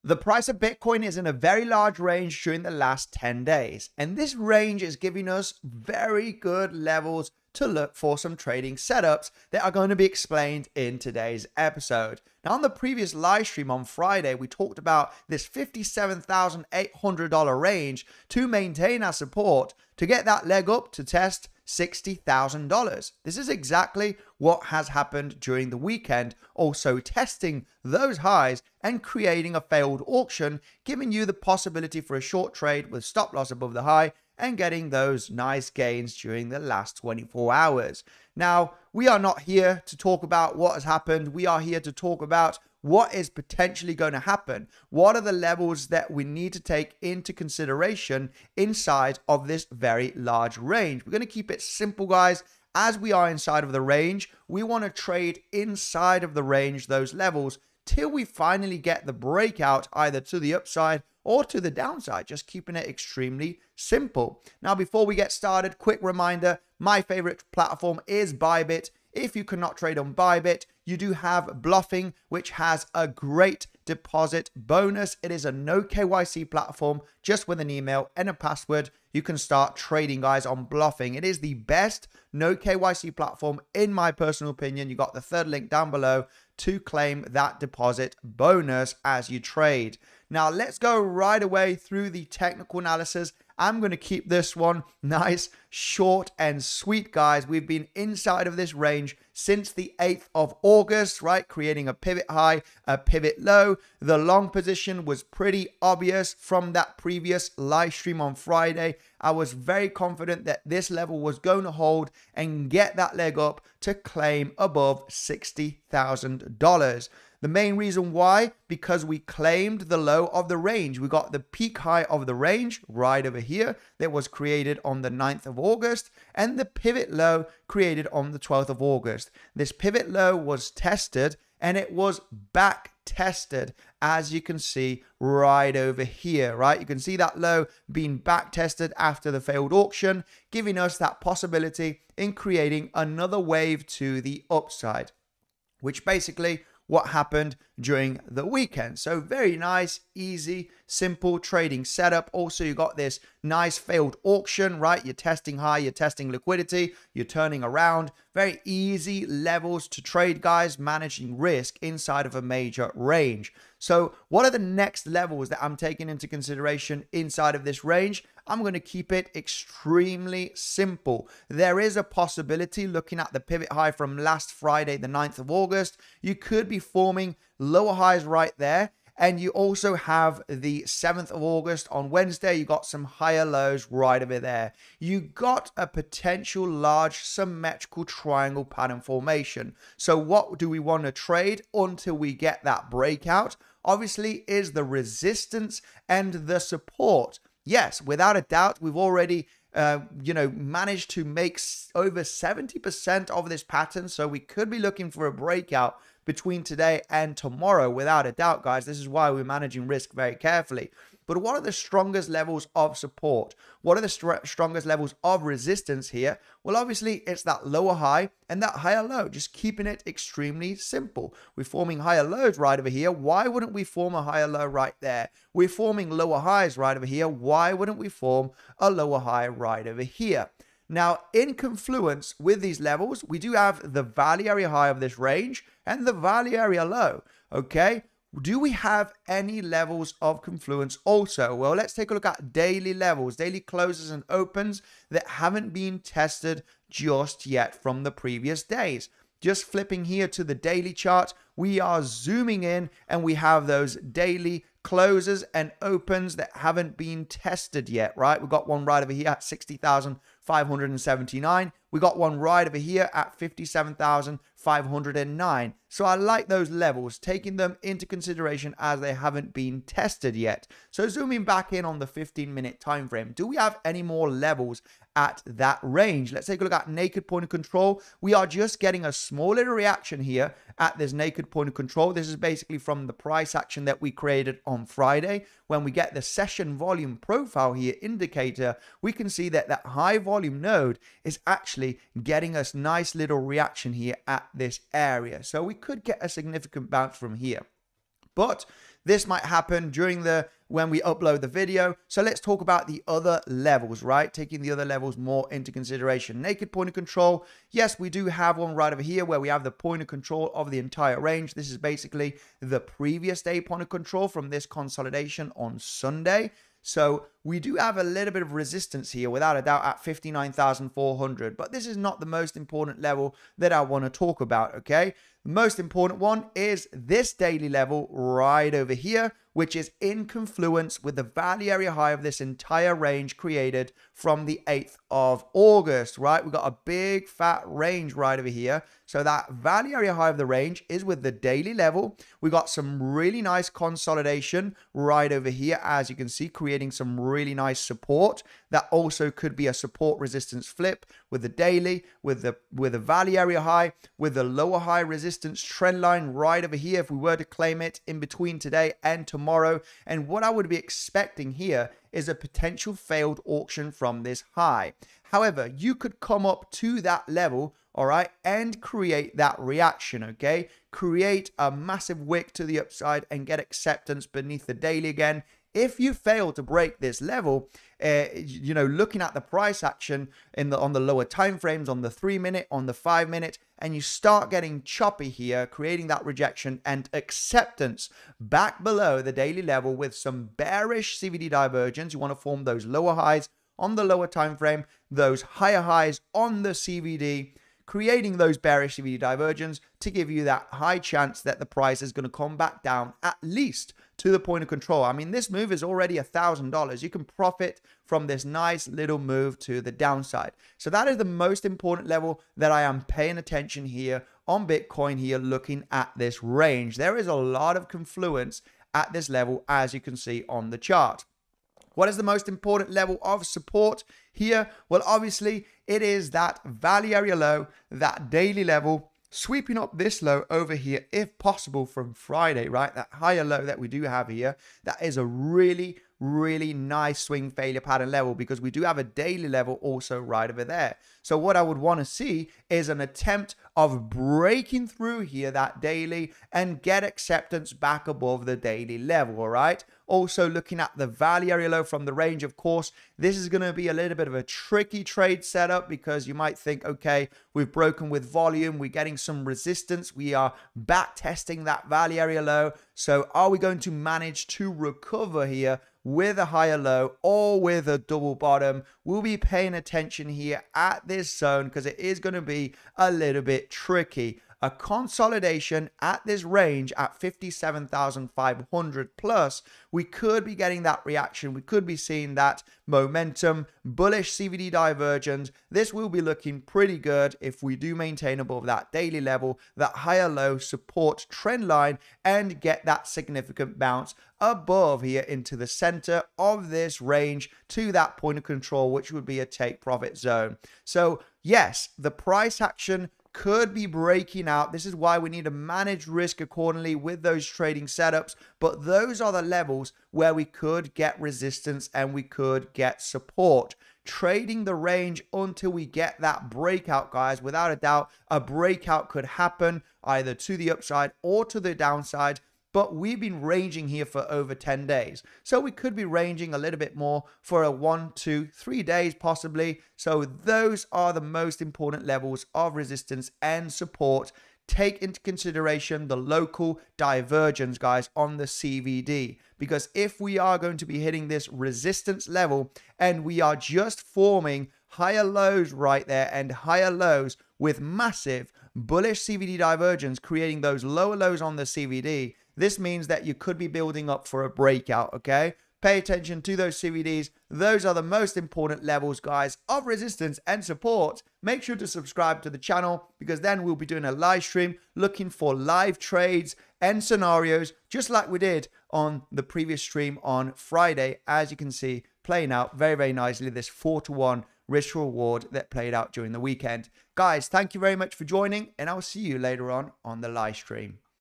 The price of Bitcoin is in a very large range during the last 10 days, and this range is giving us very good levels to look for some trading setups that are going to be explained in today's episode. Now, on the previous live stream on Friday, we talked about this $57,800 range to maintain our support to get that leg up to test $60,000. This is exactly what has happened during the weekend, also testing those highs and creating a failed auction, giving you the possibility for a short trade with stop loss above the high and getting those nice gains during the last 24 hours. Now, we are not here to talk about what has happened. We are here to talk about what is potentially going to happen. What are the levels that we need to take into consideration inside of this very large range? We're going to keep it simple, guys. As we are inside of the range, we want to trade inside of the range, those levels, till we finally get the breakout either to the upside or to the downside, just keeping it extremely simple. Now, before we get started, quick reminder, my favorite platform is Bybit. If you cannot trade on Bybit, you do have Bluffing, which has a great deposit bonus. It is a no KYC platform, just with an email and a password. You can start trading, guys, on Bluffing. It is the best no KYC platform, in my personal opinion. You got the third link down below to claim that deposit bonus as you trade. Now, let's go right away through the technical analysis. I'm going to keep this one nice, short, and sweet, guys. We've been inside of this range since the 8th of August, right? Creating a pivot high, a pivot low. The long position was pretty obvious from that previous live stream on Friday. I was very confident that this level was going to hold and get that leg up to claim above $60,000. The main reason why, because we claimed the low of the range. We got the peak high of the range right over here that was created on the 9th of August and the pivot low created on the 12th of August. This pivot low was tested and it was back tested, as you can see right over here, right? You can see that low being back tested after the failed auction, giving us that possibility in creating another wave to the upside, which basically what happened during the weekend. So very nice, easy, simple trading setup. Also, you got this nice failed auction, right? You're testing high, you're testing liquidity, you're turning around. Very easy levels to trade, guys, managing risk inside of a major range. So what are the next levels that I'm taking into consideration inside of this range? I'm going to keep it extremely simple. There is a possibility, looking at the pivot high from last Friday, the 9th of August, you could be forming lower highs right there. And you also have the 7th of August on Wednesday, you got some higher lows right over there. You got a potential large symmetrical triangle pattern formation. So what do we want to trade until we get that breakout? Obviously is the resistance and the support. Yes, without a doubt, we've already managed to make over 70% of this pattern. So we could be looking for a breakout between today and tomorrow, without a doubt, guys. This is why we're managing risk very carefully. But what are the strongest levels of support? What are the strongest levels of resistance here? Well, obviously, it's that lower high and that higher low, just keeping it extremely simple. We're forming higher lows right over here. Why wouldn't we form a higher low right there? We're forming lower highs right over here. Why wouldn't we form a lower high right over here? Now, in confluence with these levels, we do have the value area high of this range and the value area low, okay? Do we have any levels of confluence also? Well, let's take a look at daily levels, daily closes and opens that haven't been tested just yet from the previous days. Just flipping here to the daily chart, we are zooming in and we have those daily closes and opens that haven't been tested yet, right? We've got one right over here at 60,579. We got one right over here at 57,509. So I like those levels, taking them into consideration as they haven't been tested yet. So zooming back in on the 15-minute time frame, do we have any more levels at that range? Let's take a look at naked point of control. We are just getting a small little reaction here at this naked point of control. This is basically from the price action that we created on Friday. When we get the session volume profile here indicator, we can see that that high volume node is actually getting us nice little reaction here at this area. So we could get a significant bounce from here. But This might happen during when we upload the video. So let's talk about the other levels, right? Taking the other levels more into consideration. Naked point of control. Yes, we do have one right over here where we have the point of control of the entire range. This is basically the previous day point of control from this consolidation on Sunday. So we do have a little bit of resistance here, without a doubt, at 59,400. But this is not the most important level that I want to talk about, okay? The most important one is this daily level right over here, which is in confluence with the value area high of this entire range created from the 8th of August, right? We've got a big fat range right over here. So that value area high of the range is with the daily level. We got some really nice consolidation right over here, as you can see, creating some really nice support. That also could be a support resistance flip with the daily, with the value area high, with the lower high resistance trend line right over here if we were to claim it in between today and tomorrow. And what I would be expecting here is a potential failed auction from this high. However, you could come up to that level, all right, and create that reaction, okay? Create a massive wick to the upside and get acceptance beneath the daily again. If you fail to break this level, looking at the price action on the lower time frames, on the 3-minute, on the 5-minute, and you start getting choppy here, creating that rejection and acceptance back below the daily level with some bearish CVD divergence. You want to form those lower highs on the lower time frame, those higher highs on the CVD, creating those bearish CVD divergence to give you that high chance that the price is going to come back down at least to the point of control. I mean, this move is already $1,000. You can profit from this nice little move to the downside. So that is the most important level that I am paying attention here on Bitcoin here, looking at this range. There is a lot of confluence at this level, as you can see on the chart. What is the most important level of support here? Well, obviously, it is that value area low, that daily level, sweeping up this low over here, if possible, from Friday, right? That higher low that we do have here, that is a really, really nice swing failure pattern level, because we do have a daily level also right over there. So what I would want to see is an attempt of breaking through here, that daily, and get acceptance back above the daily level, all right? Also looking at the value area low from the range, of course, this is going to be a little bit of a tricky trade setup, because you might think, okay, we've broken with volume, we're getting some resistance, we are back testing that value area low. So are we going to manage to recover here with a higher low or with a double bottom? We'll be paying attention here at this zone, because it is going to be a little bit tricky. A consolidation at this range at 57,500 plus, we could be getting that reaction. We could be seeing that momentum, bullish CVD divergence. This will be looking pretty good if we do maintain above that daily level, that higher low support trend line, and get that significant bounce above here into the center of this range to that point of control, which would be a take profit zone. So yes, the price action could be breaking out. This is why we need to manage risk accordingly with those trading setups. But those are the levels where we could get resistance and we could get support. Trading the range until we get that breakout, guys. Without a doubt, a breakout could happen either to the upside or to the downside. But we've been ranging here for over 10 days. So we could be ranging a little bit more for a 1, 2, 3 days possibly. So those are the most important levels of resistance and support. Take into consideration the local divergence, guys, on the CVD. Because if we are going to be hitting this resistance level and we are just forming higher lows right there and higher lows with massive bullish CVD divergence, creating those lower lows on the CVD, this means that you could be building up for a breakout, okay? Pay attention to those CVDs. Those are the most important levels, guys, of resistance and support. Make sure to subscribe to the channel, because then we'll be doing a live stream looking for live trades and scenarios, just like we did on the previous stream on Friday. As you can see, playing out very, very nicely, this 4-to-1 risk reward that played out during the weekend. Guys, thank you very much for joining, and I'll see you later on the live stream.